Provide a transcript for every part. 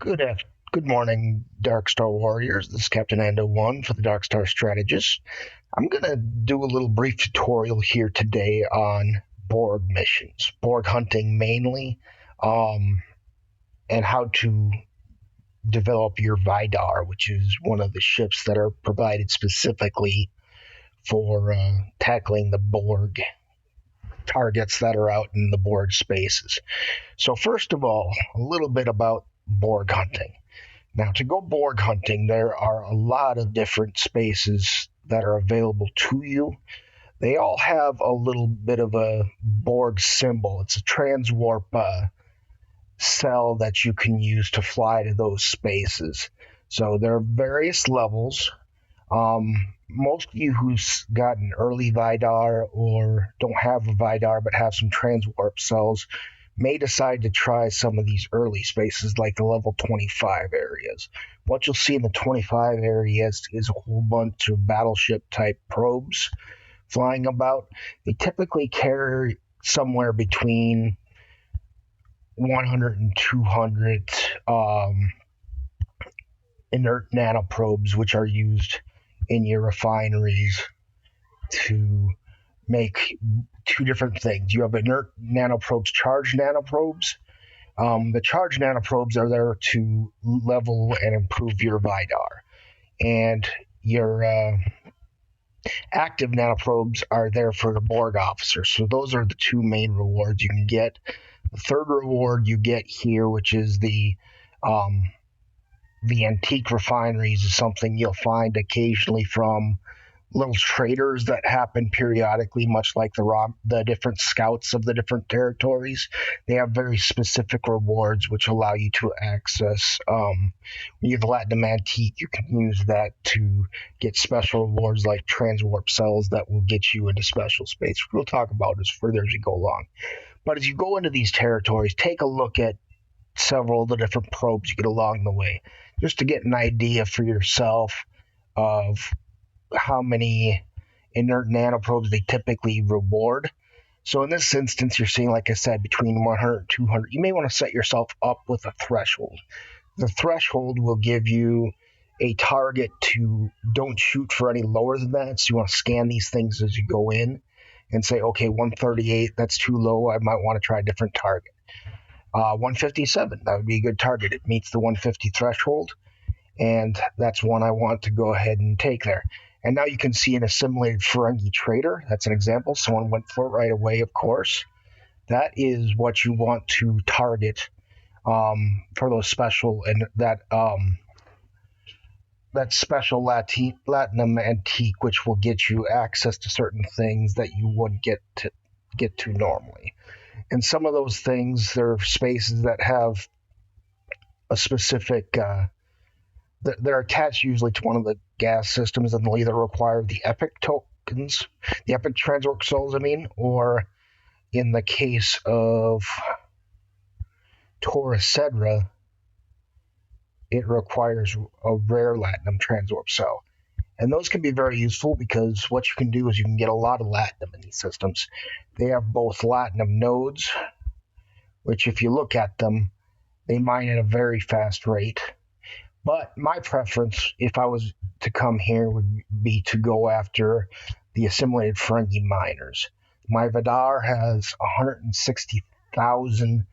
Good morning, Dark Star Warriors. This is Captain Ando One for the Dark Star Strategist. I'm gonna do a little brief tutorial here today on Borg missions, Borg hunting mainly, um, and how to develop your Vidar, which is one of the ships that are provided specifically for tackling the Borg targets that are out in the Borg spaces. So first of all, a little bit about Borg hunting. Now, to go Borg hunting, there are a lot of different spaces that are available to you. They all have a little bit of a Borg symbol. It's a transwarp cell that you can use to fly to those spaces. So there are various levels. Most of you who's got an early Vidar or don't have a Vidar but have some transwarp cells may decide to try some of these early spaces like the level 25 areas. What you'll see in the 25 areas is a whole bunch of battleship type probes flying about. They typically carry somewhere between 100 and 200 inert nanoprobes, which are used in your refineries to make two different things. You have inert nanoprobes, charged nanoprobes. The charged nanoprobes are there to level and improve your Vidar. And your active nanoprobes are there for the Borg officers. So those are the two main rewards you can get. The third reward you get here, which is the antique refineries, is something you'll find occasionally from little traders that happen periodically, much like the different scouts of the different territories. They have very specific rewards which allow you to access. When you have the Latinum Antique, you can use that to get special rewards like transwarp cells that will get you into special space. We'll talk about this further as we go along. But as you go into these territories, take a look at several of the different probes you get along the way, just to get an idea for yourself of how many inert nanoprobes they typically reward. So in this instance, you're seeing, like I said, between 100 and 200. You may want to set yourself up with a threshold. The threshold will give you a target to don't shoot for any lower than that. So you want to scan these things as you go in and say, okay, 138, that's too low. I might want to try a different target. 157, that would be a good target. It meets the 150 threshold, and that's one I want to go ahead and take there. And now you can see an assimilated Ferengi trader. That's an example. Someone went for it right away, of course. That is what you want to target for those special, and that special Latinum Antique, which will get you access to certain things that you wouldn't get to normally. And some of those things, there are spaces that have a specific they're attached usually to one of the gas systems, and they'll either require the epic tokens, the epic transwarp cells, or in the case of Taurocedra, it requires a rare Latinum transwarp cell. And those can be very useful because what you can do is you can get a lot of Latinum in these systems. They have both Latinum nodes, which if you look at them, they mine at a very fast rate. But my preference, if I was to come here, would be to go after the assimilated Ferengi miners. My Vidar has 160,000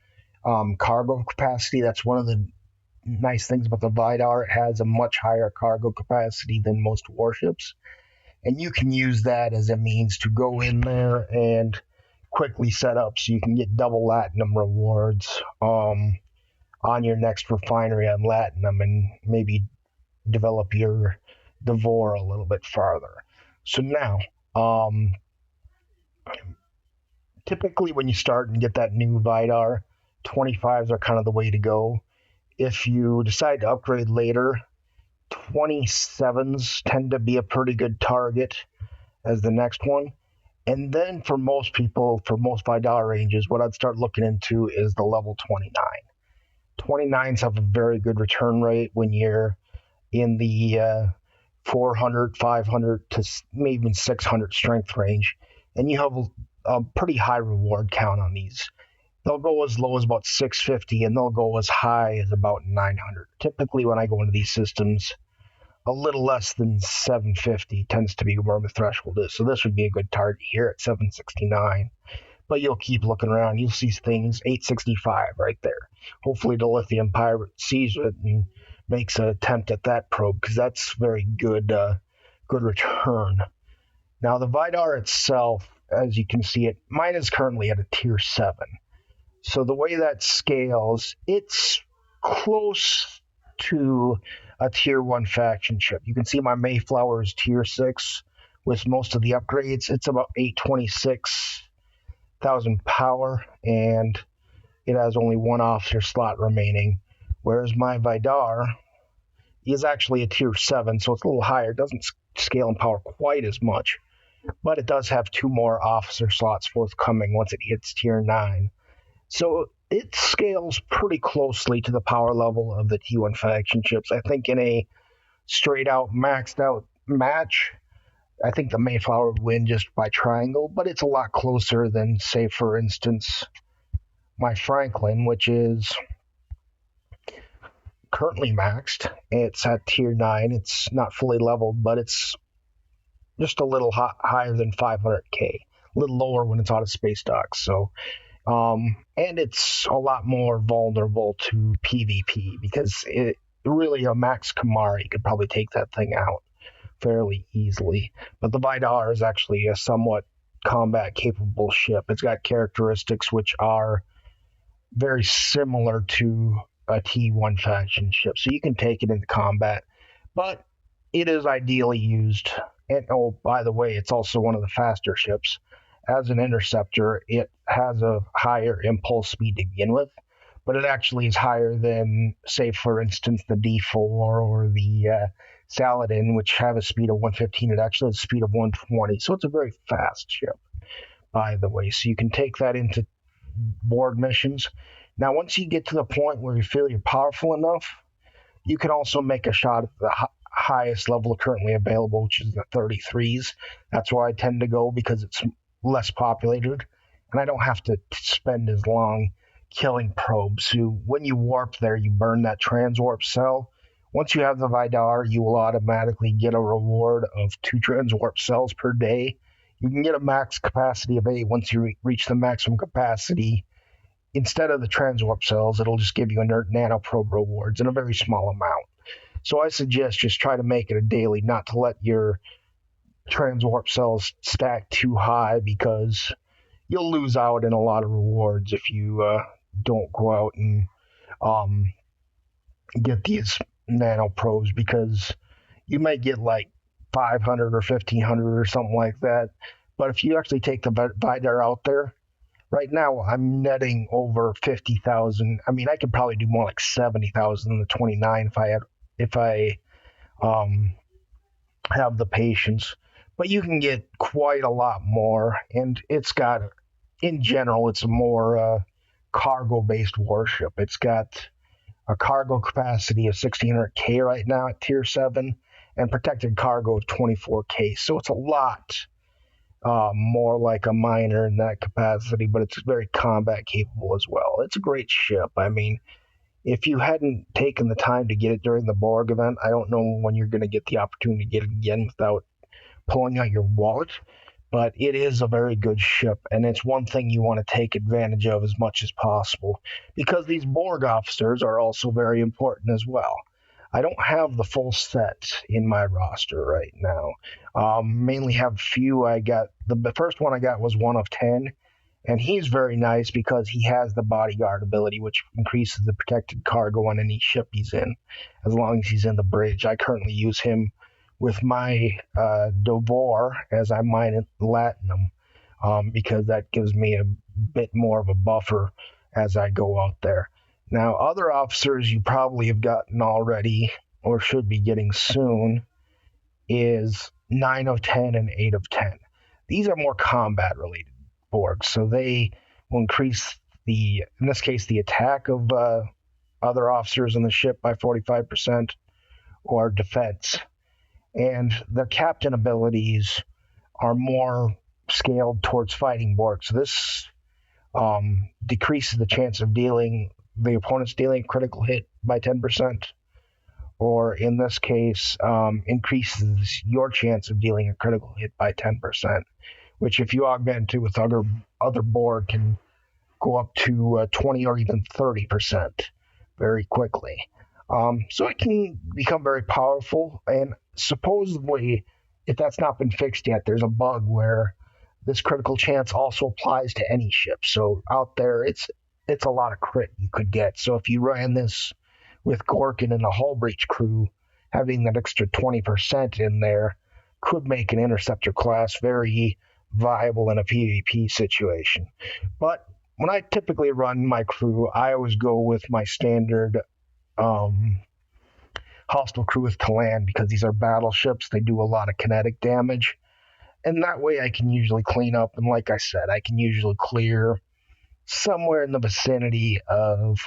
cargo capacity. That's one of the nice things about the Vidar. It has a much higher cargo capacity than most warships. And you can use that as a means to go in there and quickly set up so you can get double Latinum rewards on your next refinery on Latinum, and maybe develop your Devore a little bit farther. So now, typically when you start and get that new Vidar, 25s are kind of the way to go. If you decide to upgrade later, 27s tend to be a pretty good target as the next one. And then for most people, for most Vidar ranges, what I'd start looking into is the level 29. 29s have a very good return rate when you're in the 400, 500 to maybe even 600 strength range, and you have a pretty high reward count on these. They'll go as low as about 650 and they'll go as high as about 900. Typically, when I go into these systems, a little less than 750 tends to be where the threshold is. So this would be a good target here at 769. But you'll keep looking around. You'll see things 865 right there. Hopefully, the lithium pirate sees it and makes an attempt at that probe because that's very good, good return. Now, the Vidar itself, as you can see it, mine is currently at a tier 7. So the way that scales, it's close to a tier 1 faction ship. You can see my Mayflower is tier 6 with most of the upgrades. It's about 826,000 power, and it has only one officer slot remaining, whereas my Vidar is actually a tier 7, so it's a little higher. It doesn't scale in power quite as much, but it does have 2 more officer slots forthcoming once it hits tier 9. So it scales pretty closely to the power level of the T1 faction ships. I think in a straight out maxed out match, I think the Mayflower would win just by triangle, but it's a lot closer than, say, for instance, my Franklin, which is currently maxed. It's at tier 9. It's not fully leveled, but it's just a little higher than 500k, a little lower when it's out of space docks. So and it's a lot more vulnerable to PvP because it really a max Kamari could probably take that thing out fairly easily. But the Vidar is actually a somewhat combat capable ship. It's got characteristics which are very similar to a T1 faction ship, so you can take it into combat, but it is ideally used. And oh, by the way, it's also one of the faster ships. As an interceptor, it has a higher impulse speed to begin with, but it actually is higher than, say, for instance, the D4 or the Saladin, which have a speed of 115. It actually has a speed of 120, so it's a very fast ship, by the way. So you can take that into Borg missions. Now, once you get to the point where you feel you're powerful enough, you can also make a shot at the highest level currently available, which is the 33s. That's where I tend to go because it's less populated, and I don't have to spend as long killing probes. So when you warp there, you burn that transwarp cell. Once you have the Vidar, you will automatically get a reward of 2 transwarp cells per day. You can get a max capacity of 8 once you reach the maximum capacity. Instead of the transwarp cells, it'll just give you inert nanoprobe rewards in a very small amount. So I suggest just try to make it a daily, not to let your transwarp cells stack too high because you'll lose out in a lot of rewards if you don't go out and get these nanoprobes, because you might get like 500 or 1500 or something like that. But if you actually take the Vidar out there, right now I'm netting over 50,000. I mean, I could probably do more like 70,000 in the 29 if I have the patience. But you can get quite a lot more, and it's got, in general, it's a more cargo-based warship. It's got a cargo capacity of 1600k right now at tier 7, and protected cargo of 24k. So it's a lot more like a miner in that capacity, but it's very combat capable as well. It's a great ship. I mean, if you hadn't taken the time to get it during the Borg event, I don't know when you're going to get the opportunity to get it again without pulling out your wallet. But it is a very good ship, and it's one thing you want to take advantage of as much as possible, because these Borg officers are also very important as well. I don't have the full set in my roster right now. Mainly have a few. I got the first one I got was 1 of 10, and he's very nice because he has the bodyguard ability, which increases the protected cargo on any ship he's in, as long as he's in the bridge. I currently use him with my Dovor as I mine it Latinum, because that gives me a bit more of a buffer as I go out there. Now, other officers you probably have gotten already, or should be getting soon, is 9 of 10 and 8 of 10. These are more combat-related Borgs, so they will increase in this case, the attack of other officers in the ship by 45%, or defense. And their captain abilities are more scaled towards fighting Borg. So this decreases the chance of the opponent's dealing a critical hit by 10%, or in this case, increases your chance of dealing a critical hit by 10%, which if you augment it with other Borg can go up to 20 or even 30% very quickly. So it can become very powerful, and supposedly, if that's not been fixed yet, there's a bug where this critical chance also applies to any ship. So out there, it's a lot of crit you could get. So if you ran this with Gorkin and the hull breach crew, having that extra 20% in there could make an interceptor class very viable in a PvP situation. But when I typically run my crew, I always go with my standard um, hostile crew with Talan because these are battleships. They do a lot of kinetic damage. And that way I can usually clean up. And like I said, I can usually clear somewhere in the vicinity of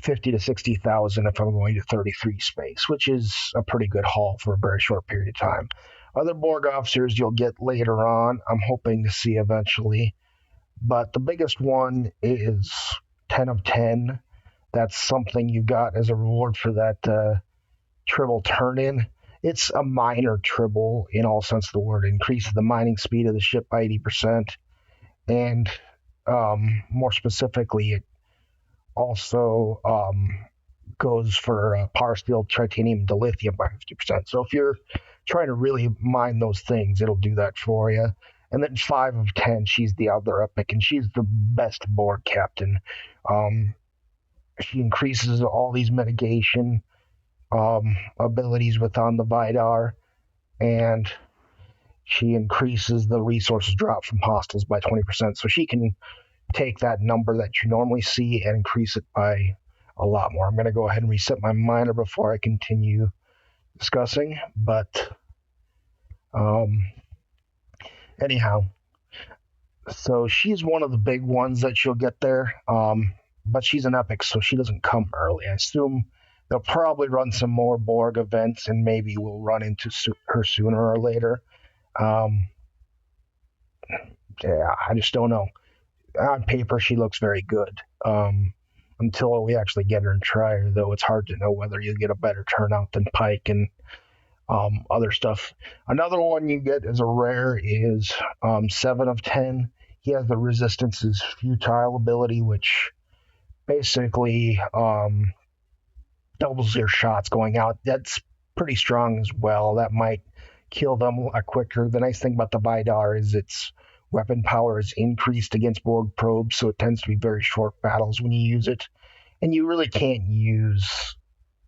50 to 60,000 if I'm going to 33 space, which is a pretty good haul for a very short period of time. Other Borg officers you'll get later on, I'm hoping to see eventually. But the biggest one is 10 of 10. That's something you got as a reward for that tribble turn in. It's a minor tribble in all sense of the word. It increases the mining speed of the ship by 80%. And more specifically, it also goes for power steel, titanium, dilithium by 50%. So if you're trying to really mine those things, it'll do that for you. And then 5 of 10, she's the other epic, and she's the best Borg captain. She increases all these mitigation abilities within the Vidar, and she increases the resources drop from hostiles by 20%. So she can take that number that you normally see and increase it by a lot more. I'm going to go ahead and reset my miner before I continue discussing, but anyhow, so she's one of the big ones that you'll get there, but she's an epic, so she doesn't come early. I assume they'll probably run some more Borg events, and maybe we'll run into her sooner or later. Yeah, I just don't know. On paper, she looks very good. Until we actually get her and try her, though, it's hard to know whether you'll get a better turnout than Pike and other stuff. Another one you get as a rare is 7 of 10. He has the Resistance is Futile ability, which basically doubles your shots going out. That's pretty strong as well. That might kill them a lot quicker. The nice thing about the Vidar is its weapon power is increased against Borg probes, so it tends to be very short battles when you use it. And you really can't use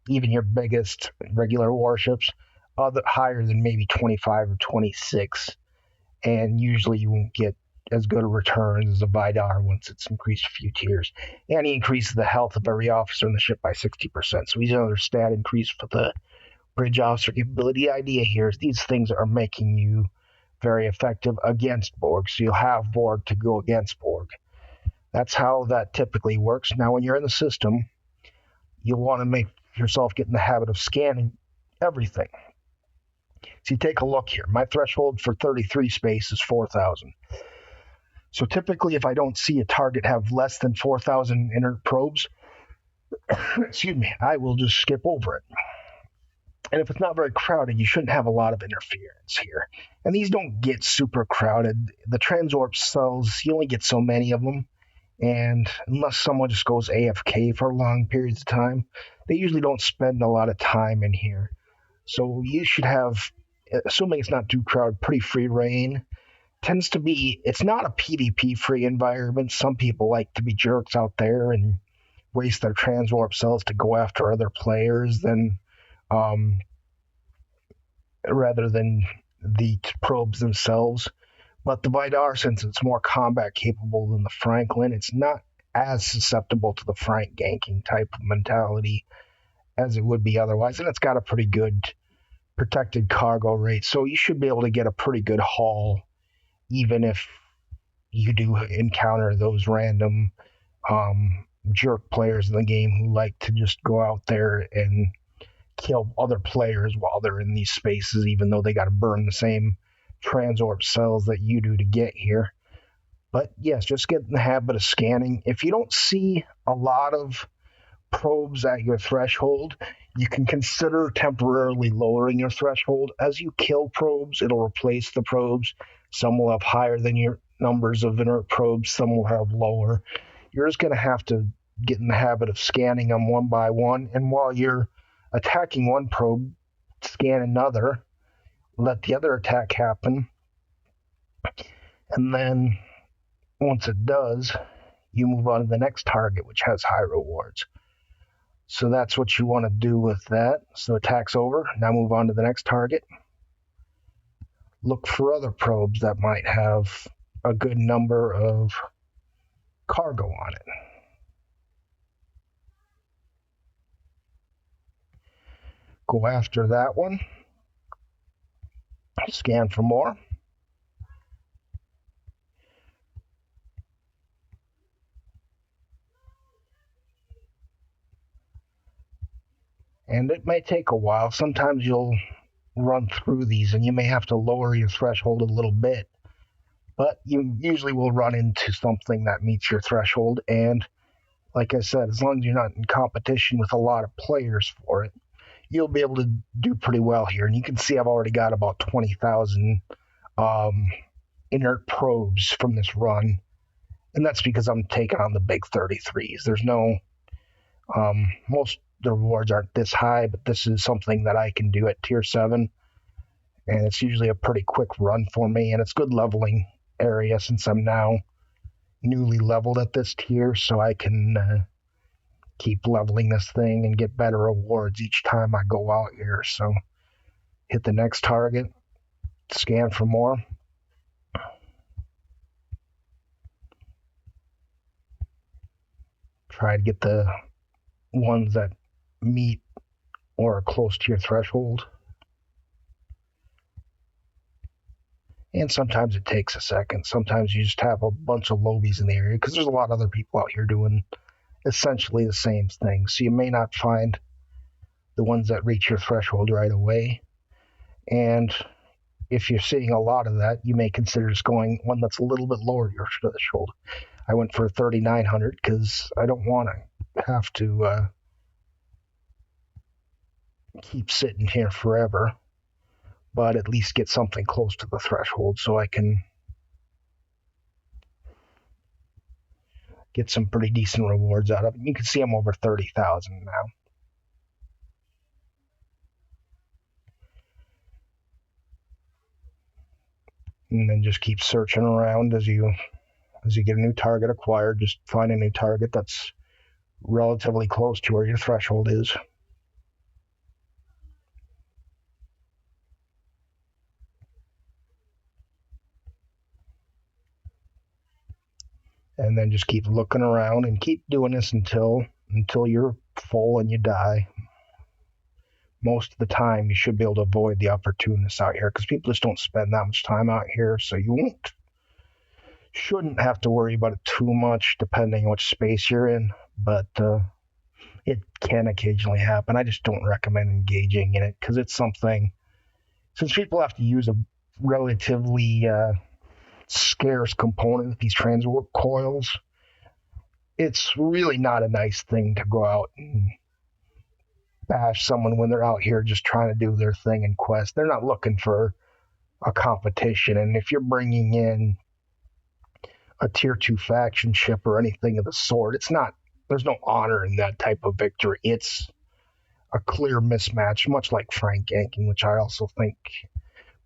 even your biggest regular warships higher than maybe 25 or 26. And usually you won't get as good a return as a Vidar once it's increased a few tiers. And he increases the health of every officer in the ship by 60%. So he's another stat increase for the bridge officer capability. The idea here is these things are making you very effective against Borg. So you'll have Borg to go against Borg. That's how that typically works. Now, when you're in the system, you'll want to make yourself get in the habit of scanning everything. So you take a look here. My threshold for 33 space is 4,000. So typically, if I don't see a target have less than 4,000 inert probes, excuse me, I will just skip over it. And if it's not very crowded, you shouldn't have a lot of interference here. And these don't get super crowded. The transwarp cells, you only get so many of them. And unless someone just goes AFK for long periods of time, they usually don't spend a lot of time in here. So you should have, assuming it's not too crowded, pretty free reign. Tends to be, it's not a PvP free environment. Some people like to be jerks out there and waste their transwarp cells to go after other players rather than the probes themselves. But the Vidar, since it's more combat capable than the Franklin, it's not as susceptible to the Frank ganking type of mentality as it would be otherwise. And it's got a pretty good protected cargo rate. So you should be able to get a pretty good haul, even if you do encounter those random jerk players in the game who like to just go out there and kill other players while they're in these spaces, even though they got to burn the same transorb cells that you do to get here. But yes, just get in the habit of scanning. If you don't see a lot of probes at your threshold, you can consider temporarily lowering your threshold. As you kill probes, it'll replace the probes. Some will have higher than your numbers of inert probes, some will have lower. You're just going to have to get in the habit of scanning them one by one. And while you're attacking one probe, scan another, let the other attack happen. And then once it does, you move on to the next target, which has high rewards. So that's what you want to do with that. So attack's over. Now move on to the next target. Look for other probes that might have a good number of cargo on it. Go after that one. Scan for more. And it may take a while. Sometimes you'll run through these and you may have to lower your threshold a little bit. But you usually will run into something that meets your threshold. And like I said, as long as you're not in competition with a lot of players for it, you'll be able to do pretty well here. And you can see I've already got about 20,000 inert probes from this run. And that's because I'm taking on the big 33s. There's no, most the rewards aren't this high, but this is something that I can do at tier 7. And it's usually a pretty quick run for me. And it's good leveling area since I'm now newly leveled at this tier. So I can keep leveling this thing and get better rewards each time I go out here. So hit the next target, scan for more. Try to get the ones that meet or are close to your threshold. And sometimes it takes a second. Sometimes you just have a bunch of lobies in the area because there's a lot of other people out here doing essentially the same thing. So you may not find the ones that reach your threshold right away. And if you're seeing a lot of that, you may consider just going one that's a little bit lower your threshold. I went for 3,900 because I don't want to have to keep sitting here forever, but at least get something close to the threshold so I can get some pretty decent rewards out of it. You can see I'm over 30,000 now. And then just keep searching around as you get a new target acquired. Just find a new target that's relatively close to where your threshold is. And then just keep looking around and keep doing this until you're full and you die. Most of the time, you should be able to avoid the opportunists out here because people just don't spend that much time out here, so you shouldn't have to worry about it too much depending on which space you're in, but it can occasionally happen. I just don't recommend engaging in it because it's something, since people have to use a relatively scarce component, these transport coils, it's really not a nice thing to go out and bash someone when they're out here just trying to do their thing in quest. They're not looking for a competition, and if you're bringing in a tier 2 faction ship or anything of the sort, there's no honor in that type of victory. It's a clear mismatch, much like Frank ganking, which I also think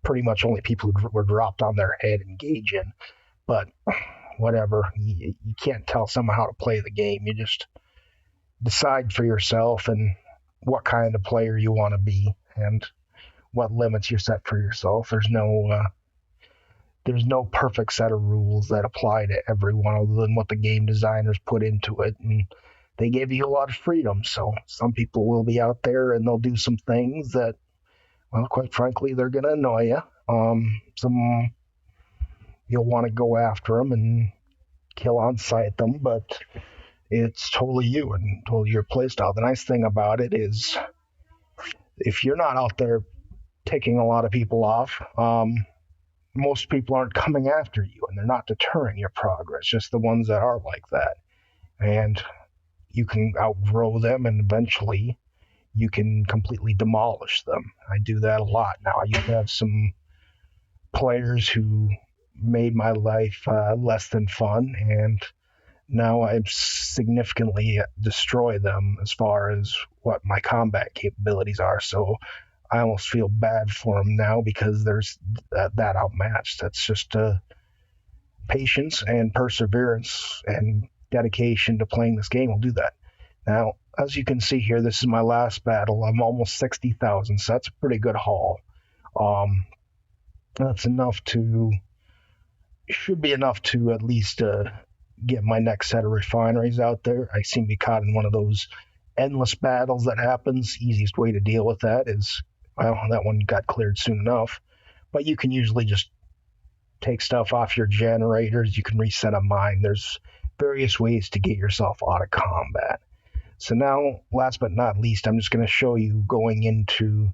pretty much only people who were dropped on their head engage in. But whatever, you can't tell someone how to play the game. You just decide for yourself and what kind of player you want to be and what limits you set for yourself. There's no perfect set of rules that apply to everyone other than what the game designers put into it, and they give you a lot of freedom. So some people will be out there and they'll do some things that, well, quite frankly, they're going to annoy you. Some you'll want to go after them and kill on sight them, but it's totally you and totally your playstyle. The nice thing about it is if you're not out there taking a lot of people off, most people aren't coming after you and they're not deterring your progress, just the ones that are like that. And you can outgrow them and eventually you can completely demolish them. I do that a lot now. I used to have some players who made my life less than fun, and now I've significantly destroyed them as far as what my combat capabilities are. So I almost feel bad for them now because there's that outmatched. That's just patience and perseverance and dedication to playing this game will do that. Now, as you can see here, this is my last battle. I'm almost 60,000, so that's a pretty good haul. Um, that's enough to, should be enough to at least get my next set of refineries out there. I seem to be caught in one of those endless battles that happens. Easiest way to deal with that is, well, that one got cleared soon enough. But you can usually just take stuff off your generators. You can reset a mine. There's various ways to get yourself out of combat. So now, last but not least, I'm just going to show you going into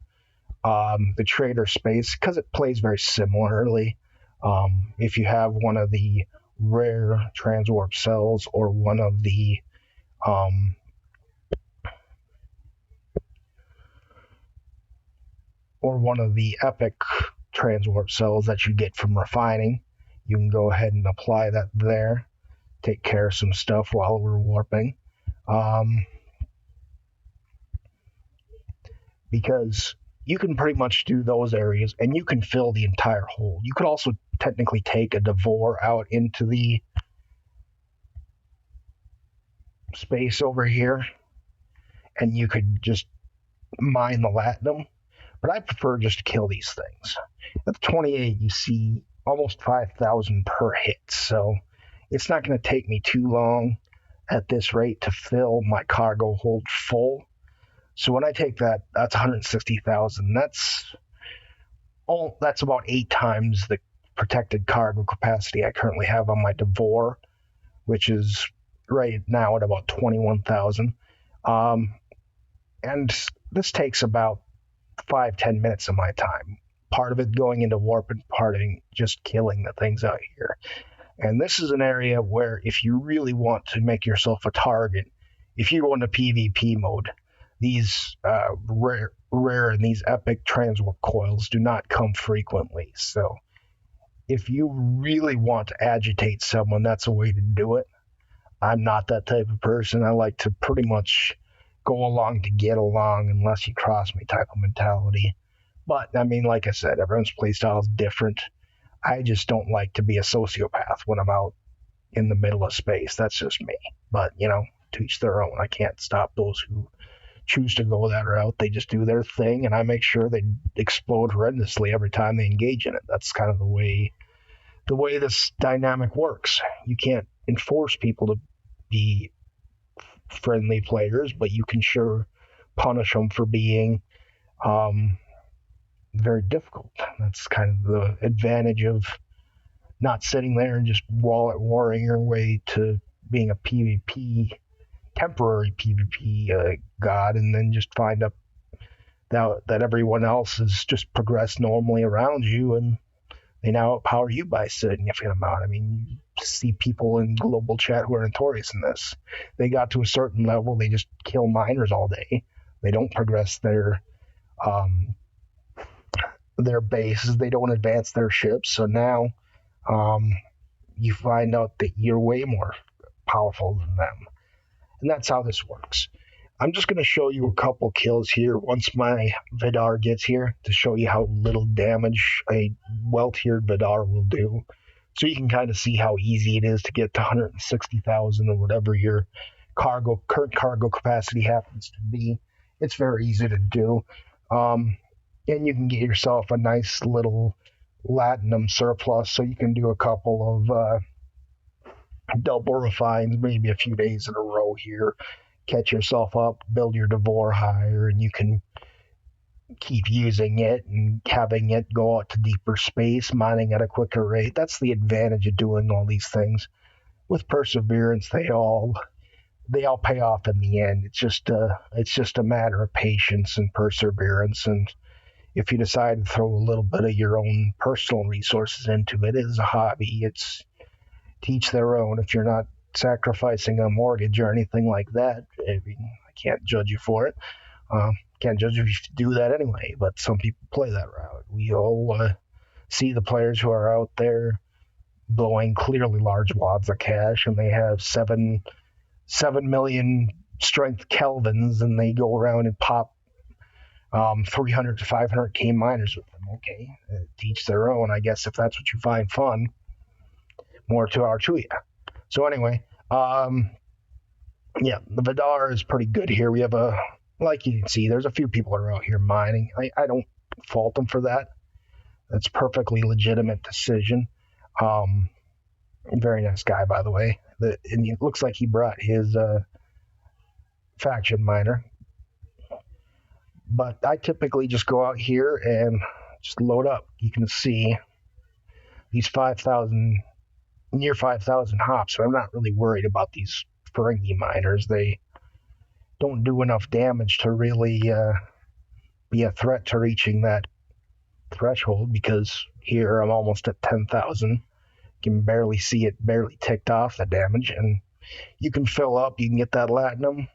the trader space because it plays very similarly. If you have one of the rare transwarp cells or one of the epic transwarp cells that you get from refining, you can go ahead and apply that there. Take care of some stuff while we're warping. Because you can pretty much do those areas and you can fill the entire hold. You could also technically take a Devore out into the space over here and you could just mine the latinum. But I prefer just to kill these things. At the 28, you see almost 5,000 per hit, so it's not going to take me too long at this rate to fill my cargo hold full. So when I take that, that's 160,000. That's about 8 times the protected cargo capacity I currently have on my Devore, which is right now at about 21,000. And this takes about 5-10 minutes of my time. Part of it going into warp and part of it just killing the things out here. And this is an area where if you really want to make yourself a target, if you go into PvP mode, these rare and these epic transwarp coils do not come frequently. So if you really want to agitate someone, that's a way to do it. I'm not that type of person. I like to pretty much go along to get along unless you cross me type of mentality. But, I mean, like I said, everyone's playstyle is different. I just don't like to be a sociopath when I'm out in the middle of space. That's just me. But, to each their own. I can't stop those who choose to go that route. They just do their thing, and I make sure they explode horrendously every time they engage in it. That's kind of the way this dynamic works. You can't enforce people to be friendly players, but you can sure punish them for being very difficult. That's kind of the advantage of not sitting there and just warring your way to being a temporary PvP god, and then just find out that everyone else has just progressed normally around you, and they now outpower you by a significant amount. I mean, you see people in global chat who are notorious in this. They got to a certain level, they just kill miners all day. They don't progress their bases. They don't advance their ships. So now you find out that you're way more powerful than them. And that's how this works. I'm just going to show you a couple kills here once my Vidar gets here to show you how little damage a well-tiered Vidar will do. So you can kind of see how easy it is to get to 160,000 or whatever your current cargo capacity happens to be. It's very easy to do. And you can get yourself a nice little latinum surplus, so you can do a couple of double refines, maybe a few days in a row here, catch yourself up, build your Devore higher, and you can keep using it and having it go out to deeper space, mining at a quicker rate. That's the advantage of doing all these things. With perseverance, they all pay off in the end. It's just a matter of patience and perseverance, and if you decide to throw a little bit of your own personal resources into it, it is a hobby. It's teach their own. If you're not sacrificing a mortgage or anything like that, I mean, I can't judge you for it. Can't judge if you should do that anyway, but some people play that route. We all see the players who are out there blowing clearly large wads of cash, and they have 7 million strength kelvins, and they go around and pop 300 to 500k miners with them. Okay, teach their own, I guess, if that's what you find fun. More to our to you. So anyway, yeah, the Vidar is pretty good here. We have like you can see, there's a few people that are out here mining. I don't fault them for that. That's perfectly legitimate decision. Very nice guy, by the way. And it looks like he brought his faction miner. But I typically just go out here and just load up. You can see these 5,000, near 5,000 hops. So I'm not really worried about these Ferengi miners. They don't do enough damage to really be a threat to reaching that threshold, because here I'm almost at 10,000. You can barely see it, barely ticked off the damage, and you can fill up, you can get that latinum,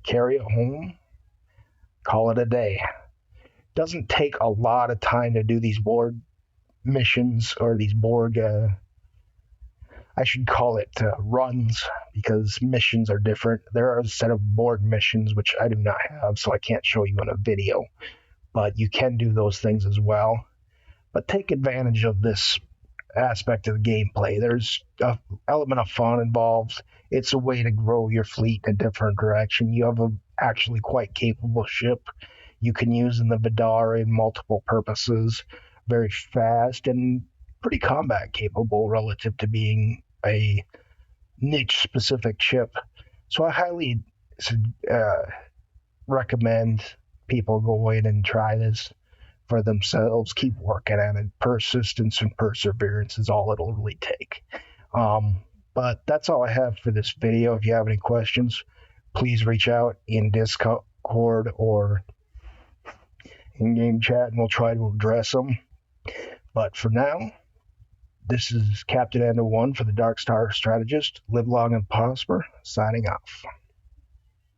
carry it home, call it a day. Doesn't take a lot of time to do these Borg missions, or these Borg, I should call it runs, because missions are different. There are a set of Borg missions, which I do not have, so I can't show you in a video, but you can do those things as well. But take advantage of this aspect of the gameplay. There's an element of fun involved. It's a way to grow your fleet in a different direction. You have a actually quite capable ship you can use in the Vidar in multiple purposes. Very fast and pretty combat capable relative to being a niche specific ship. So I highly recommend people go in and try this for themselves. Keep working at it. Persistence and perseverance is all it'll really take. But that's all I have for this video. If you have any questions, please reach out in Discord or in-game chat, and we'll try to address them. But for now, this is Captain Endo 1 for the Dark Star Strategist. Live long and prosper, signing off.